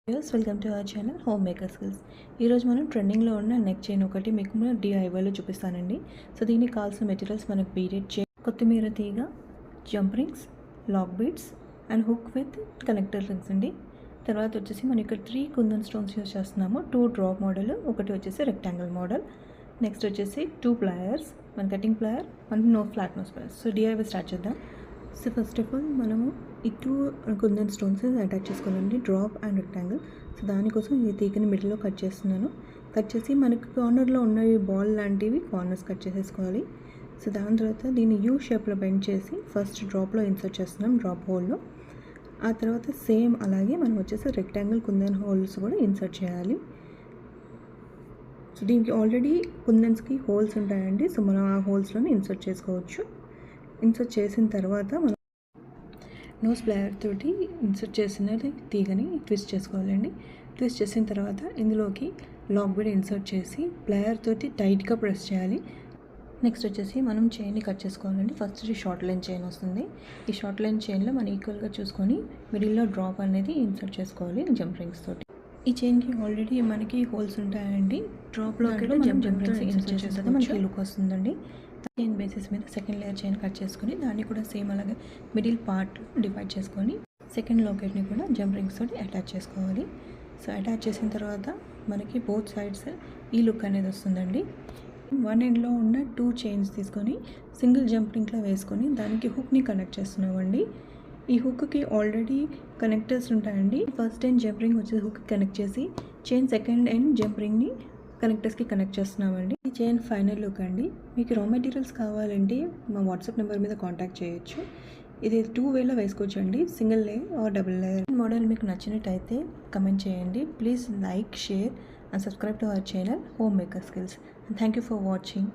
Welcome to our channel home maker skills. ఈరోజు మనం ట్రెండింగ్లో ఉన్న నెక్ చైన్ ఒకటి మీకు డిఐవైలో చూపిస్తానండి. సో దీనికి కావాల్సిన మెటీరియల్స్ మనకు బీడెడ్ చైన్, కొత్తిమీర తీగ, jump rings, lock beads and hook with connector rings అండి. తర్వాత వచ్చేసి మనం ఇక్కడ 3 కుందన్ స్టోన్స్ యూస్ చేస్తున్నాము. 2 డ్రాప్ మోడల్, ఒకటి వచ్చేసి రెక్టాంగిల్ మోడల్. నెక్స్ట్ వచ్చేసి 2 pliers, 1 cutting plier, 1 no flat nose pliers. So DIY start చేద్దాం. సో ఫస్ట్ ఆఫ్ ఆల్ మనము ఈ 2 కుందన్ స్టోన్స్ అటాచ్ చేసుకోవాలండి, డ్రాప్ అండ్ రెక్టాంగిల్. సో దానికోసం ఈ తీగని మిడిల్లో కట్ చేస్తున్నాను. కట్ చేసి మనకి కార్నర్లో ఉన్న ఈ బాల్ లాంటివి కార్నర్స్ కట్ చేసేసుకోవాలి. సో దాని తర్వాత దీన్ని యూ షేప్లో బెండ్ చేసి ఫస్ట్ డ్రాప్లో ఇన్సర్ట్ చేస్తున్నాం, డ్రాప్ హోల్లో. ఆ తర్వాత సేమ్ అలాగే మనం వచ్చేసి రెక్టాంగిల్ కుందన్ హోల్స్ కూడా ఇన్సర్ట్ చేయాలి. సో దీనికి ఆల్రెడీ కుందన్స్కి హోల్స్ ఉంటాయండి. సో మనం ఆ హోల్స్లోనే ఇన్సర్ట్ చేసుకోవచ్చు. ఇన్సర్ట్ చేసిన తర్వాత మనం నోస్ ప్లేయర్ తోటి ఇన్సర్ట్ చేసిన తీగని ట్విస్ట్ చేసుకోవాలండి. ట్విస్ట్ చేసిన తర్వాత ఇందులోకి లాక్ బీడ్ ఇన్సర్ట్ చేసి ప్లేయర్ తోటి టైట్గా ప్రెస్ చేయాలి. నెక్స్ట్ వచ్చేసి మనం చైన్ని కట్ చేసుకోవాలండి. ఫస్ట్ షార్ట్ లైన్ చైన్ వస్తుంది. ఈ షార్ట్ లైన్ చైన్లో మనం ఈక్వల్గా చూసుకొని మిడిల్లో డ్రాప్ అనేది ఇన్సర్ట్ చేసుకోవాలి జంప్ రింగ్స్ తోటి. ఈ చైన్కి ఆల్రెడీ మనకి హోల్స్ ఉంటాయండి. డ్రాప్లో జంప్ రింగ్స్ ఇన్సర్ట్ చేస్తే మనకి లుక్ వస్తుందండి. చైన్ బేసిస్ మీద సెకండ్ లేయర్ చైన్ కట్ చేసుకొని దాన్ని కూడా సేమ్ అలాగే మిడిల్ పార్ట్ డివైడ్ చేసుకొని సెకండ్ లాకెట్ని కూడా జంప్ రింగ్స్ తోటి అటాచ్ చేసుకోవాలి. సో అటాచ్ చేసిన తర్వాత మనకి బోత్ సైడ్స్ ఈ లుక్ అనేది వస్తుందండి. 1 ఎండ్లో ఉన్న 2 చైన్స్ తీసుకొని సింగిల్ జంప్ రింగ్లో వేసుకొని దానికి హుక్ని కనెక్ట్ చేస్తున్నామండి. ఈ హుక్కి ఆల్రెడీ కనెక్టర్స్ ఉంటాయండి. ఫస్ట్ ఎండ్ జంప్ రింగ్ వచ్చేసి హుక్ కనెక్ట్ చేసి చైన్ సెకండ్ ఎండ్ జంప్ రింగ్ని కనెక్టర్స్కి కనెక్ట్ చేస్తున్నామండి. ఈ చైన్ ఫైనల్ లుక్ అండి. మీకు రా మెటీరియల్స్ కావాలంటే మా వాట్సాప్ నెంబర్ మీద కాంటాక్ట్ చేయొచ్చు. ఇది 2 వేలో వేసుకోవచ్చు అండి, single layer or double layer. Model మీకు నచ్చినట్టయితే కమెంట్ చేయండి. Please like, share and subscribe to our channel home maker skills. Thank you for watching.